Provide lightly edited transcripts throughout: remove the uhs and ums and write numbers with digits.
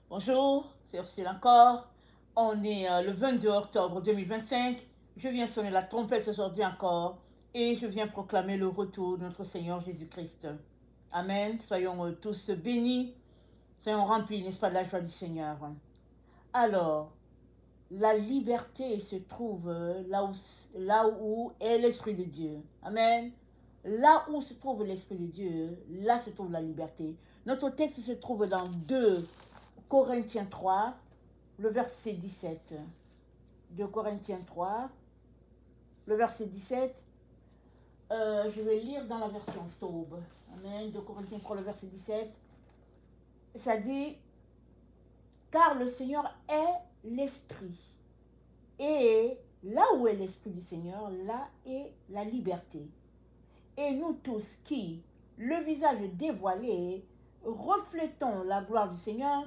Bonjour, c'est Ursule encore. On est le 22 octobre 2025. Je viens sonner la trompette aujourd'hui encore et je viens proclamer le retour de notre Seigneur Jésus-Christ. Amen. Soyons tous bénis, soyons remplis, n'est-ce pas, de la joie du Seigneur. Alors, la liberté se trouve là où est l'Esprit de Dieu. Amen. Là où se trouve l'Esprit de Dieu, là se trouve la liberté. Notre texte se trouve dans 2 Corinthiens 3, le verset 17. 2 Corinthiens 3, le verset 17. Je vais lire dans la version Taube. Amen. 2 Corinthiens 3, le verset 17. Ça dit, car le Seigneur est l'Esprit. Et là où est l'Esprit du Seigneur, là est la liberté. Et nous tous qui, le visage dévoilé, reflétons la gloire du Seigneur,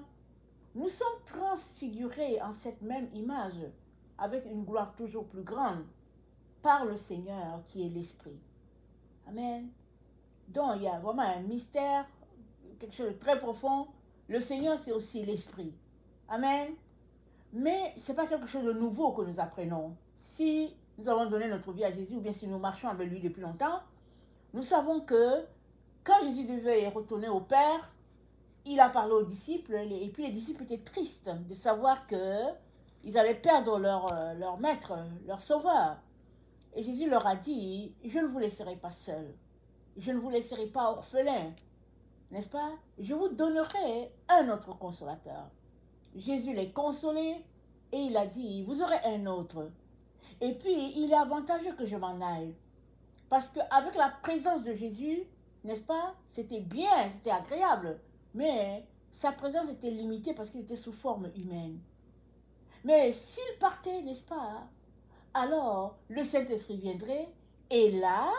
nous sommes transfigurés en cette même image, avec une gloire toujours plus grande, par le Seigneur qui est l'Esprit. Amen. Donc il y a vraiment un mystère, quelque chose de très profond. Le Seigneur, c'est aussi l'Esprit. Amen. Mais ce n'est pas quelque chose de nouveau que nous apprenons. Si nous avons donné notre vie à Jésus, ou bien si nous marchons avec lui depuis longtemps, nous savons que quand Jésus devait retourner au Père, il a parlé aux disciples, et puis les disciples étaient tristes de savoir qu'ils allaient perdre leur maître, leur sauveur. Et Jésus leur a dit, je ne vous laisserai pas seuls, je ne vous laisserai pas orphelins, n'est-ce pas? Je vous donnerai un autre consolateur. Jésus les consolait et il a dit, vous aurez un autre. Et puis, il est avantageux que je m'en aille. Parce qu'avec la présence de Jésus, n'est-ce pas, c'était bien, c'était agréable. Mais sa présence était limitée parce qu'il était sous forme humaine. Mais s'il partait, n'est-ce pas, alors le Saint-Esprit viendrait et là,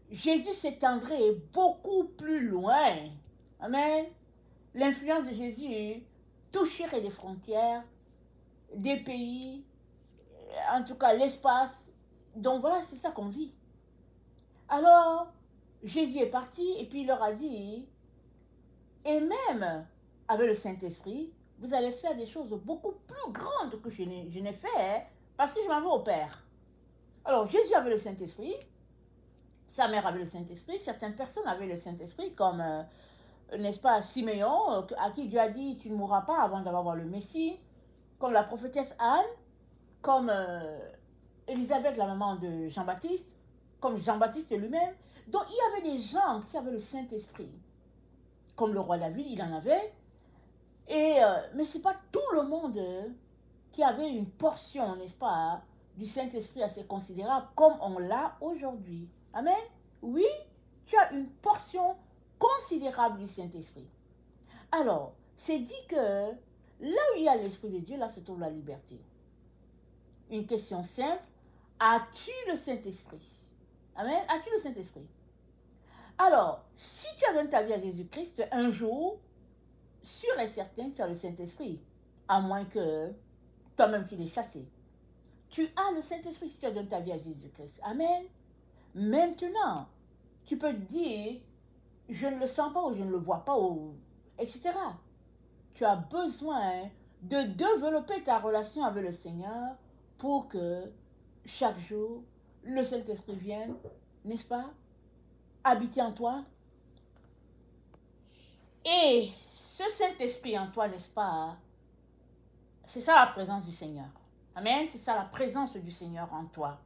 Jésus s'étendrait beaucoup plus loin. Amen. L'influence de Jésus toucherait les frontières, des pays, en tout cas l'espace. Donc voilà, c'est ça qu'on vit. Alors, Jésus est parti et puis il leur a dit, et même avec le Saint-Esprit, vous allez faire des choses beaucoup plus grandes que je n'ai fait, parce que je m'en vais au Père. Alors, Jésus avait le Saint-Esprit, sa mère avait le Saint-Esprit, certaines personnes avaient le Saint-Esprit, comme, n'est-ce pas, Siméon, à qui Dieu a dit, tu ne mourras pas avant d'avoir voir le Messie, comme la prophétesse Anne, comme Élisabeth, la maman de Jean-Baptiste, comme Jean-Baptiste lui-même. Donc, il y avait des gens qui avaient le Saint-Esprit. Comme le roi David, il en avait. Mais ce n'est pas tout le monde qui avait une portion, n'est-ce pas, du Saint-Esprit assez considérable comme on l'a aujourd'hui. Amen. Oui, tu as une portion considérable du Saint-Esprit. Alors, c'est dit que là où il y a l'Esprit de Dieu, là se trouve la liberté. Une question simple, as-tu le Saint-Esprit? Amen. As-tu le Saint-Esprit? Alors, si tu as donné ta vie à Jésus-Christ, un jour, sûr et certain, tu as le Saint-Esprit. À moins que toi-même tu l'aies chassé. Tu as le Saint-Esprit si tu as donné ta vie à Jésus-Christ. Amen. Maintenant, tu peux te dire, je ne le sens pas ou je ne le vois pas, ou, etc. Tu as besoin de développer ta relation avec le Seigneur pour que chaque jour, le Saint-Esprit vienne, n'est-ce pas, habiter en toi. Et ce Saint-Esprit en toi, n'est-ce pas, c'est ça la présence du Seigneur. Amen. C'est ça la présence du Seigneur en toi.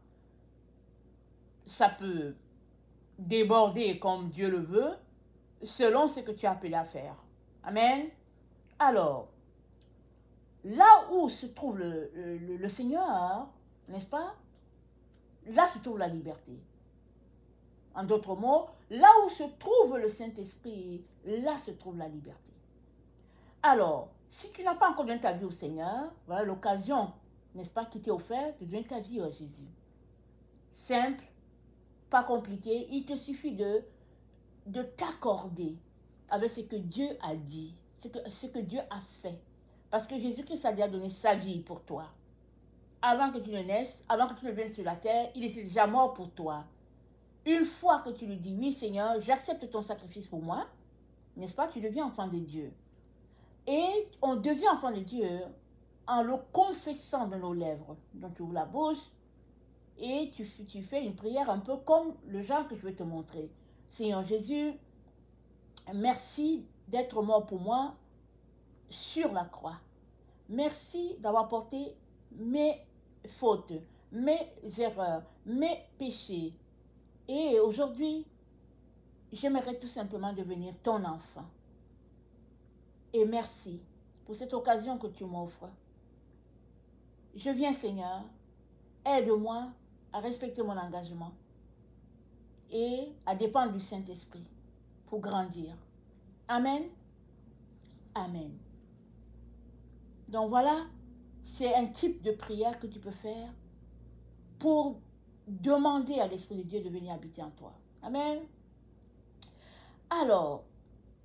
Ça peut déborder comme Dieu le veut, selon ce que tu as appelé à faire. Amen. Alors, là où se trouve le Seigneur, n'est-ce pas, là se trouve la liberté. En d'autres mots, là où se trouve le Saint-Esprit, là se trouve la liberté. Alors, si tu n'as pas encore donné ta vie au Seigneur, voilà l'occasion, n'est-ce pas, qui t'est offerte de donner ta vie à Jésus. Simple, pas compliqué, il te suffit de t'accorder avec ce que Dieu a dit, ce que Dieu a fait. Parce que Jésus-Christ a déjà donné sa vie pour toi. Avant que tu ne naisses, avant que tu ne viennes sur la terre, il était déjà mort pour toi. Une fois que tu lui dis, oui Seigneur, j'accepte ton sacrifice pour moi, n'est-ce pas, tu deviens enfant de Dieu. Et on devient enfant de Dieu en le confessant de nos lèvres. Donc tu ouvres la bouche et tu fais une prière un peu comme le genre que je vais te montrer. Seigneur Jésus, merci d'être mort pour moi sur la croix. Merci d'avoir porté mes fautes, mes erreurs, mes péchés. Et aujourd'hui, j'aimerais tout simplement devenir ton enfant. Et merci pour cette occasion que tu m'offres. Je viens, Seigneur, aide-moi à respecter mon engagement et à dépendre du Saint-Esprit pour grandir. Amen. Amen. Donc voilà, c'est un type de prière que tu peux faire pour demander à l'Esprit de Dieu de venir habiter en toi. Amen. Alors,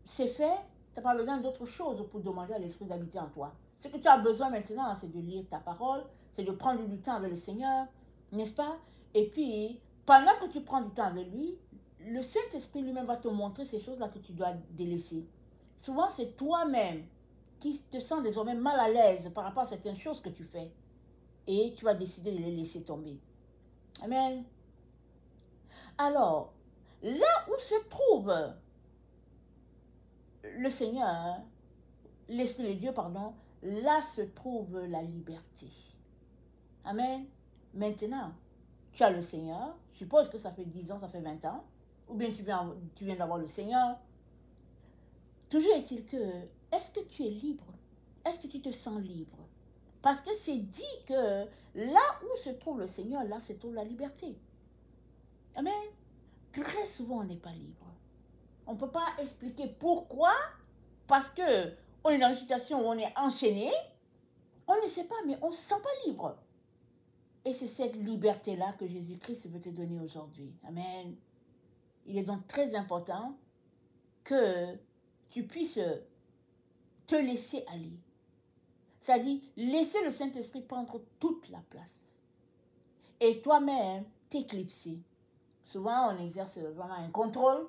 c'est fait, tu n'as pas besoin d'autre chose pour demander à l'Esprit d'habiter en toi. Ce que tu as besoin maintenant, c'est de lire ta parole, c'est de prendre du temps avec le Seigneur, n'est-ce pas? Et puis, pendant que tu prends du temps avec lui, le Saint-Esprit lui-même va te montrer ces choses-là que tu dois délaisser. Souvent, c'est toi-même qui te sens désormais mal à l'aise par rapport à certaines choses que tu fais. Et tu vas décider de les laisser tomber. Amen. Alors, là où se trouve le Seigneur, l'Esprit de Dieu, pardon, là se trouve la liberté. Amen. Maintenant, tu as le Seigneur. Je suppose que ça fait 10 ans, ça fait 20 ans. Ou bien tu viens d'avoir le Seigneur. Toujours est-il que, est-ce que tu es libre? Est-ce que tu te sens libre? Parce que c'est dit que là où se trouve le Seigneur, là se trouve la liberté. Amen. Très souvent, on n'est pas libre. On ne peut pas expliquer pourquoi. Parce que on est dans une situation où on est enchaîné. On ne sait pas, mais on ne se sent pas libre. Et c'est cette liberté-là que Jésus-Christ veut te donner aujourd'hui. Amen. Il est donc très important que tu puisses te laisser aller. C'est-à-dire, laisser le Saint-Esprit prendre toute la place. Et toi-même, t'éclipser. Souvent, on exerce vraiment un contrôle,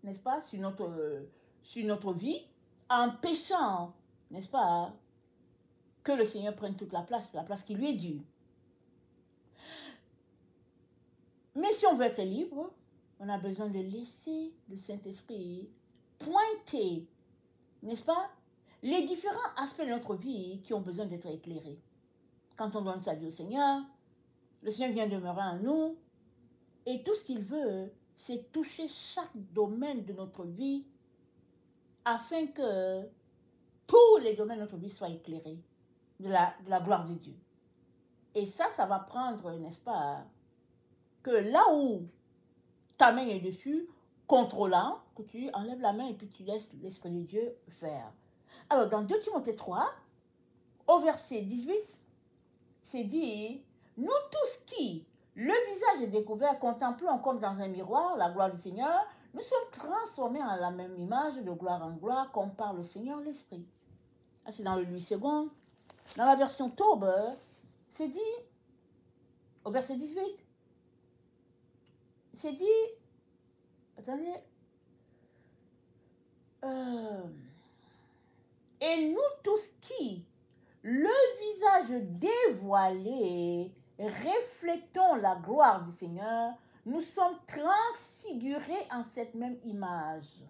n'est-ce pas, sur notre vie, en péchant, n'est-ce pas, que le Seigneur prenne toute la place qui lui est due. Mais si on veut être libre, on a besoin de laisser le Saint-Esprit pointer, n'est-ce pas, les différents aspects de notre vie qui ont besoin d'être éclairés. Quand on donne sa vie au Seigneur, le Seigneur vient demeurer en nous et tout ce qu'il veut, c'est toucher chaque domaine de notre vie afin que tous les domaines de notre vie soient éclairés de la gloire de Dieu. Et ça va prendre, n'est-ce pas, que là où ta main est dessus, contrôlant, que tu enlèves la main et puis tu laisses l'Esprit de Dieu faire. Alors, dans 2 Timothée 3, au verset 18, c'est dit, nous tous qui, le visage est découvert, contemplons comme dans un miroir la gloire du Seigneur, nous sommes transformés en la même image de gloire en gloire, comme par le Seigneur l'Esprit. C'est dans le Louis II. Dans la version Taube, c'est dit, au verset 18, c'est dit, attendez, et nous tous qui, le visage dévoilé, reflétons la gloire du Seigneur, nous sommes transfigurés en cette même image,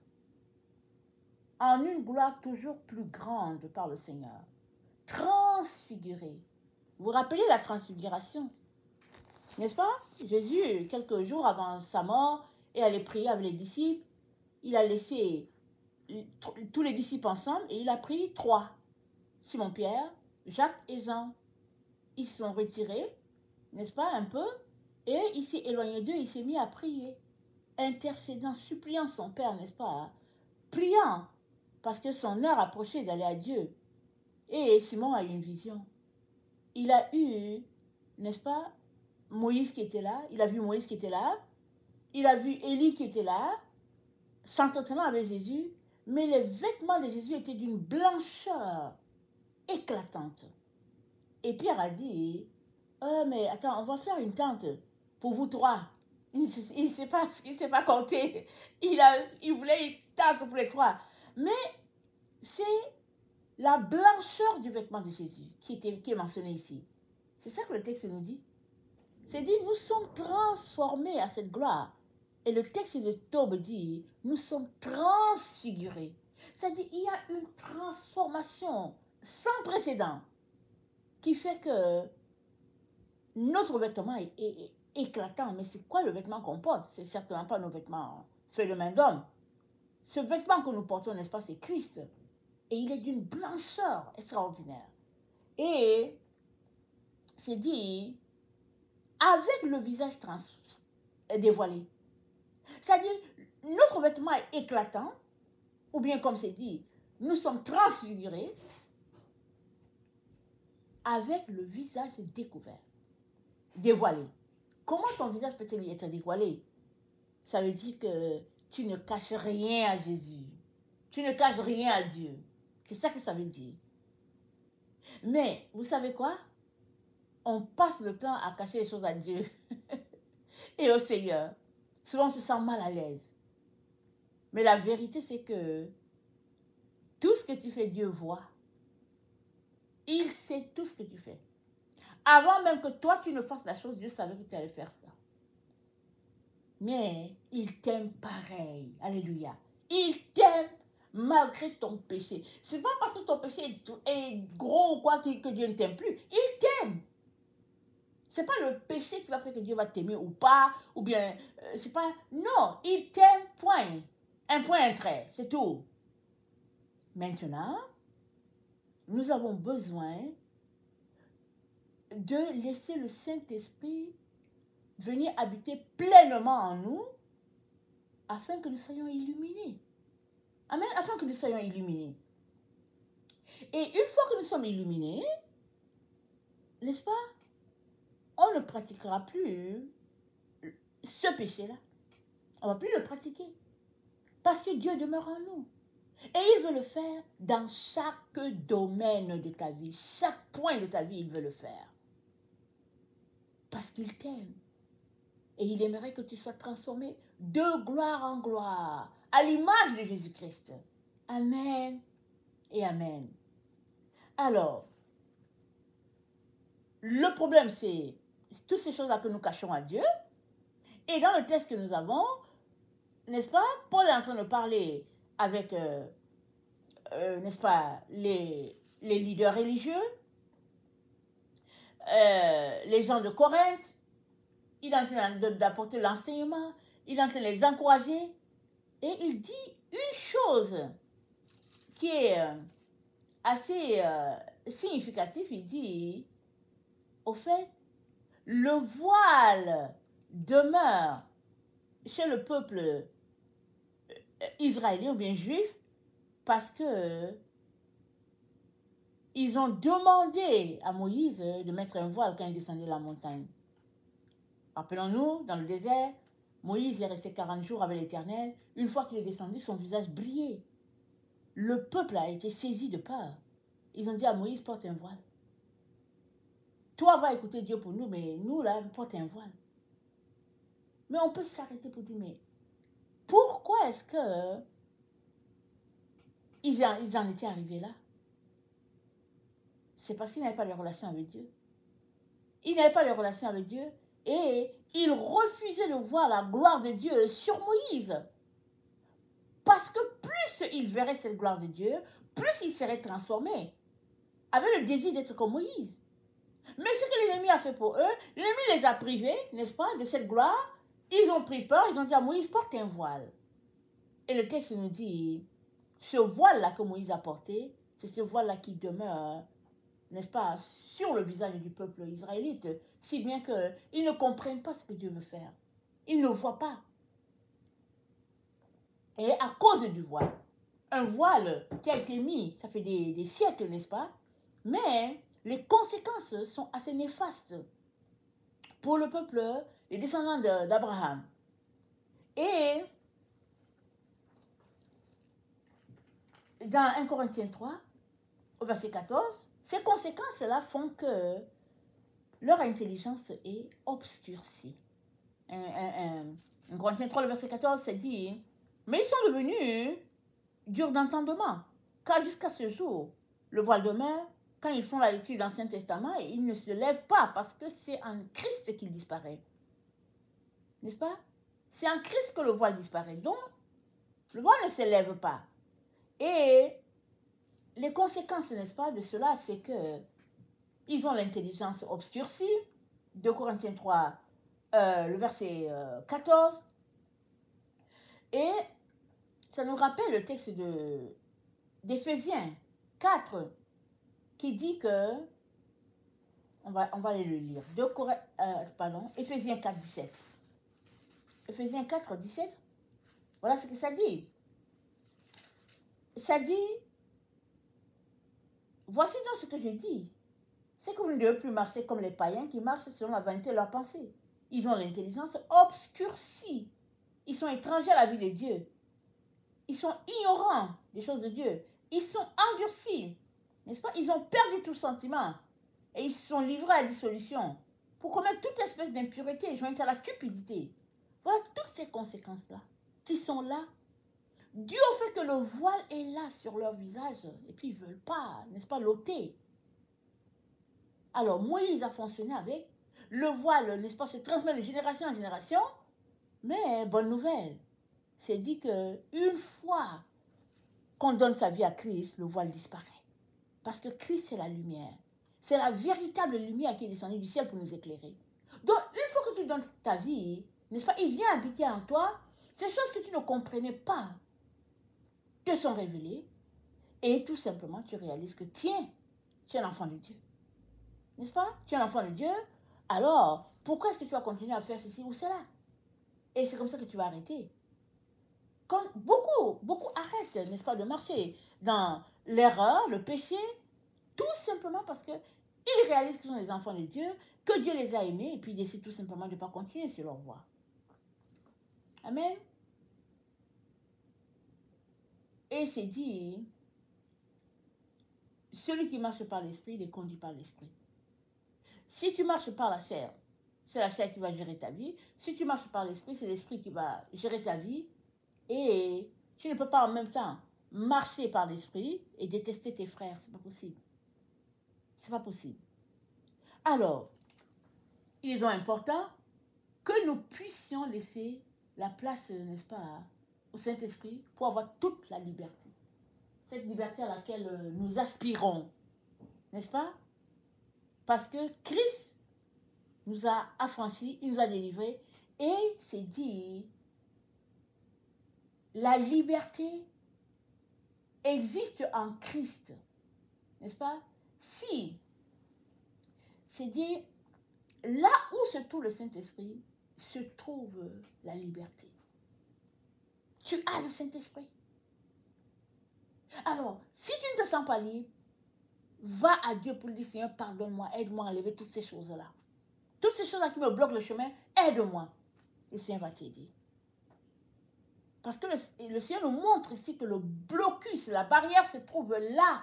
en une gloire toujours plus grande par le Seigneur. Transfigurés. Vous vous rappelez la transfiguration, n'est-ce pas? Jésus, quelques jours avant sa mort, est allé prier avec les disciples. Il a laissé tous les disciples ensemble et il a pris 3. Simon-Pierre, Jacques et Jean. Ils se sont retirés, n'est-ce pas, un peu, et il s'est éloigné d'eux, il s'est mis à prier, intercédant, suppliant son Père, n'est-ce pas, priant, parce que son heure approchait d'aller à Dieu. Et Simon a eu une vision. Il a eu, n'est-ce pas, Moïse qui était là, il a vu Moïse qui était là, il a vu Élie qui était là, s'entretenant avec Jésus, mais les vêtements de Jésus étaient d'une blancheur éclatante. Et Pierre a dit, mais attends, on va faire une tente pour vous 3. Il ne sait pas compter. Il voulait, il tente pour les trois. Mais c'est la blancheur du vêtement de Jésus qui est mentionnée ici. C'est ça que le texte nous dit. C'est dit, nous sommes transformés à cette gloire. Et le texte de Tob dit, nous sommes transfigurés. C'est-à-dire, il y a une transformation sans précédent qui fait que notre vêtement est éclatant. Mais c'est quoi le vêtement qu'on porte? C'est certainement pas nos vêtements faits de main d'homme. Ce vêtement que nous portons, n'est-ce pas, c'est Christ. Et il est d'une blancheur extraordinaire. Et c'est dit, avec le visage dévoilé. C'est-à-dire, notre vêtement est éclatant, ou bien comme c'est dit, nous sommes transfigurés avec le visage découvert, dévoilé. Comment ton visage peut-il être dévoilé? Ça veut dire que tu ne caches rien à Jésus. Tu ne caches rien à Dieu. C'est ça que ça veut dire. Mais, vous savez quoi? On passe le temps à cacher les choses à Dieu et au Seigneur. Souvent, on se sent mal à l'aise. Mais la vérité, c'est que tout ce que tu fais, Dieu voit. Il sait tout ce que tu fais. Avant même que toi, tu ne fasses la chose, Dieu savait que tu allais faire ça. Mais il t'aime pareil. Alléluia. Il t'aime malgré ton péché. Ce n'est pas parce que ton péché est gros ou quoi que Dieu ne t'aime plus. Il t'aime. Ce n'est pas le péché qui va faire que Dieu va t'aimer ou pas. Ou bien, c'est pas... Non, il t'aime, point. Un point, un trait. C'est tout. Maintenant, nous avons besoin de laisser le Saint-Esprit venir habiter pleinement en nous afin que nous soyons illuminés. Amen, afin que nous soyons illuminés. Et une fois que nous sommes illuminés, n'est-ce pas, on ne pratiquera plus ce péché-là. On ne va plus le pratiquer. Parce que Dieu demeure en nous. Et il veut le faire dans chaque domaine de ta vie. Chaque point de ta vie, il veut le faire. Parce qu'il t'aime. Et il aimerait que tu sois transformé de gloire en gloire, à l'image de Jésus-Christ. Amen et amen. Alors, le problème, c'est toutes ces choses-là que nous cachons à Dieu. Et dans le texte que nous avons, n'est-ce pas, Paul est en train de parler avec, n'est-ce pas, les leaders religieux, les gens de Corinthe. Il est en train d'apporter l'enseignement, il est en train de les encourager. Et il dit une chose qui est assez significative. Il dit, au fait, le voile demeure chez le peuple israélien ou bien juif parce que ils ont demandé à Moïse de mettre un voile quand il descendait la montagne. Rappelons-nous, dans le désert, Moïse est resté 40 jours avec l'Éternel. Une fois qu'il est descendu, son visage brillait. Le peuple a été saisi de peur. Ils ont dit à Moïse, porte un voile. Toi, va écouter Dieu pour nous, mais nous, là, porte un voile. Mais on peut s'arrêter pour dire, mais pourquoi est-ce que ils en étaient arrivés là? C'est parce qu'ils n'avaient pas de relation avec Dieu. Ils n'avaient pas de relation avec Dieu et ils refusaient de voir la gloire de Dieu sur Moïse. Parce que plus ils verraient cette gloire de Dieu, plus ils seraient transformés, avec le désir d'être comme Moïse. Mais ce que l'ennemi a fait pour eux, l'ennemi les a privés, n'est-ce pas, de cette gloire. Ils ont pris peur, ils ont dit à Moïse, porte un voile. Et le texte nous dit, ce voile-là que Moïse a porté, c'est ce voile-là qui demeure, n'est-ce pas, sur le visage du peuple israélite, si bien qu'ils ne comprennent pas ce que Dieu veut faire. Ils ne voient pas. Et à cause du voile, un voile qui a été mis, ça fait des siècles, n'est-ce pas? Mais les conséquences sont assez néfastes pour le peuple, les descendants d'Abraham. Et dans 1 Corinthiens 3, au verset 14, ces conséquences-là font que leur intelligence est obscurcie. 1 Corinthiens 3, le verset 14, c'est dit, mais ils sont devenus durs d'entendement, car jusqu'à ce jour, le voile demeure, quand ils font la lecture de l'Ancien Testament, ils ne se lèvent pas, parce que c'est en Christ qu'il disparaît. N'est-ce pas? C'est en Christ que le voile disparaît. Donc, le voile ne se lève pas. Et les conséquences, n'est-ce pas, de cela, c'est que ils ont l'intelligence obscurcie. 2 Corinthiens 3, le verset 14. Et ça nous rappelle le texte d'Éphésiens 4, qui dit que, on va aller le lire, Éphésiens 4, 17. Éphésiens 4, 17, voilà ce que ça dit. Ça dit, voici donc ce que je dis, c'est que vous ne devez plus marcher comme les païens qui marchent selon la vanité de leur pensée. Ils ont l'intelligence obscurcie. Ils sont étrangers à la vie de Dieu. Ils sont ignorants des choses de Dieu. Ils sont endurcis, n'est-ce pas? Ils ont perdu tout sentiment et ils sont livrés à la dissolution pour commettre toute espèce d'impureté jointe à la cupidité. Voilà toutes ces conséquences-là qui sont là, dû au fait que le voile est là sur leur visage et puis ils ne veulent pas, n'est-ce pas, l'ôter. Alors Moïse a fonctionné avec. Le voile, n'est-ce pas, se transmet de génération en génération. Mais bonne nouvelle, c'est dit qu'une fois qu'on donne sa vie à Christ, le voile disparaît. Parce que Christ, c'est la lumière. C'est la véritable lumière qui est descendue du ciel pour nous éclairer. Donc, une fois que tu donnes ta vie, n'est-ce pas, il vient habiter en toi. Ces choses que tu ne comprenais pas te sont révélées. Et tout simplement, tu réalises que, tiens, tu es un enfant de Dieu. N'est-ce pas? Tu es un enfant de Dieu. Alors, pourquoi est-ce que tu vas continuer à faire ceci ou cela? Et c'est comme ça que tu vas arrêter. Quand beaucoup arrêtent, n'est-ce pas, de marcher dans l'erreur, le péché, tout simplement parce qu'ils réalisent qu'ils sont des enfants de Dieu, que Dieu les a aimés, et puis ils décident tout simplement de ne pas continuer sur leur voie. Amen. Et c'est dit, celui qui marche par l'esprit, il est conduit par l'esprit. Si tu marches par la chair, c'est la chair qui va gérer ta vie. Si tu marches par l'esprit, c'est l'esprit qui va gérer ta vie. Et tu ne peux pas en même temps marcher par l'esprit et détester tes frères. C'est pas possible. C'est pas possible. Alors, il est donc important que nous puissions laisser la place, n'est-ce pas, au Saint-Esprit pour avoir toute la liberté. Cette liberté à laquelle nous aspirons, n'est-ce pas? Parce que Christ nous a affranchis, il nous a délivrés, et c'est dit, la liberté existe en Christ, n'est-ce pas? Si, c'est dit, là où se trouve le Saint-Esprit, se trouve la liberté. Tu as le Saint-Esprit. Alors, si tu ne te sens pas libre, va à Dieu pour lui dire, Seigneur, pardonne-moi, aide-moi à enlever toutes ces choses-là. Toutes ces choses-là qui me bloquent le chemin, aide-moi. Le Seigneur va t'aider. Parce que le Seigneur nous montre ici que le blocus, la barrière se trouve là,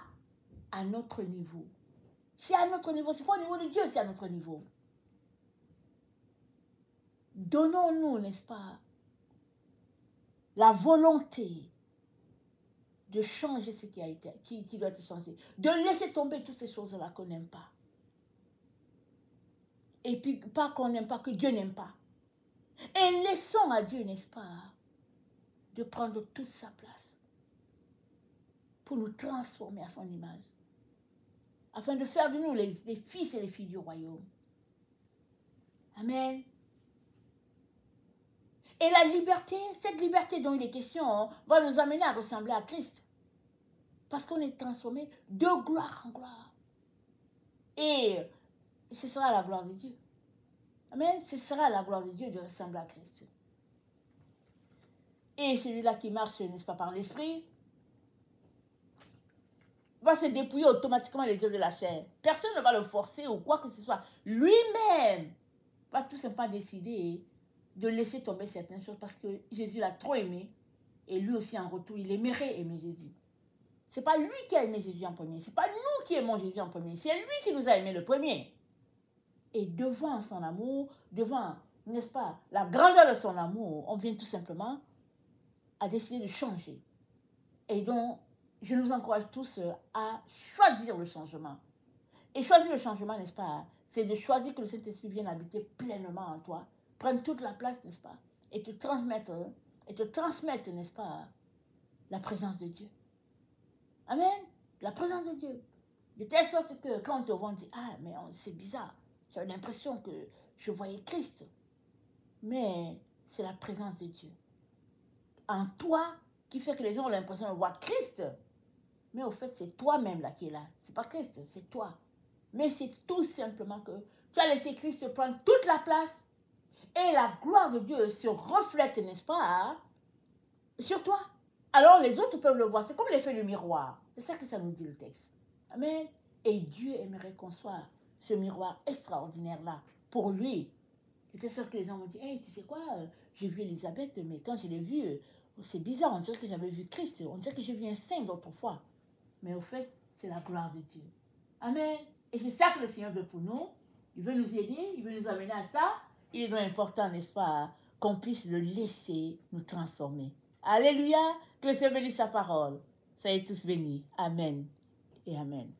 à notre niveau. C'est à notre niveau, c'est pas au niveau de Dieu, c'est à notre niveau. Donnons-nous, n'est-ce pas, la volonté de changer ce qui a été, qui doit être changé, de laisser tomber toutes ces choses-là qu'on n'aime pas. Et puis, pas qu'on n'aime pas, que Dieu n'aime pas. Et laissons à Dieu, n'est-ce pas, de prendre toute sa place pour nous transformer à son image, afin de faire de nous les fils et les filles du royaume. Amen. Et la liberté, cette liberté dont il est question, va nous amener à ressembler à Christ. Parce qu'on est transformé de gloire en gloire. Et ce sera la gloire de Dieu. Amen. Ce sera la gloire de Dieu de ressembler à Christ. Et celui-là qui marche, n'est-ce pas, par l'esprit, va se dépouiller automatiquement les œuvres de la chair. Personne ne va le forcer ou quoi que ce soit. Lui-même va tout simplement décider de laisser tomber certaines choses parce que Jésus l'a trop aimé et lui aussi en retour, il aimerait aimer Jésus. Ce n'est pas lui qui a aimé Jésus en premier, ce n'est pas nous qui aimons Jésus en premier, c'est lui qui nous a aimé le premier. Et devant son amour, devant n'est-ce pas, la grandeur de son amour, on vient tout simplement à décider de changer. Et donc, je nous encourage tous à choisir le changement. Et choisir le changement, n'est-ce pas, c'est de choisir que le Saint-Esprit vienne habiter pleinement en toi, prenne toute la place, n'est-ce pas, et te transmettre, n'est-ce pas, la présence de Dieu. Amen. La présence de Dieu. De telle sorte que quand on te voit, on dit, ah, mais c'est bizarre. J'avais l'impression que je voyais Christ. Mais c'est la présence de Dieu en toi qui fait que les gens ont l'impression de voir Christ. Mais au fait, c'est toi-même là qui est là. C'est pas Christ, c'est toi. Mais c'est tout simplement que tu as laissé Christ prendre toute la place et la gloire de Dieu se reflète, n'est-ce pas, hein, sur toi. Alors les autres peuvent le voir. C'est comme l'effet du miroir. C'est ça que ça nous dit le texte. Amen. Et Dieu aimerait qu'on soit ce miroir extraordinaire-là pour lui. C'est sûr que les gens m'ont dit, hey, tu sais quoi, j'ai vu Elisabeth, mais quand je l'ai vue, c'est bizarre, on dirait que j'avais vu Christ, on dirait que j'ai vu un saint d'autre fois. Mais au fait, c'est la gloire de Dieu. Amen. Et c'est ça que le Seigneur veut pour nous. Il veut nous aider, il veut nous amener à ça. Il est donc important, n'est-ce pas, qu'on puisse le laisser nous transformer. Alléluia, que le Seigneur bénisse sa parole. Soyez tous bénis. Amen et Amen.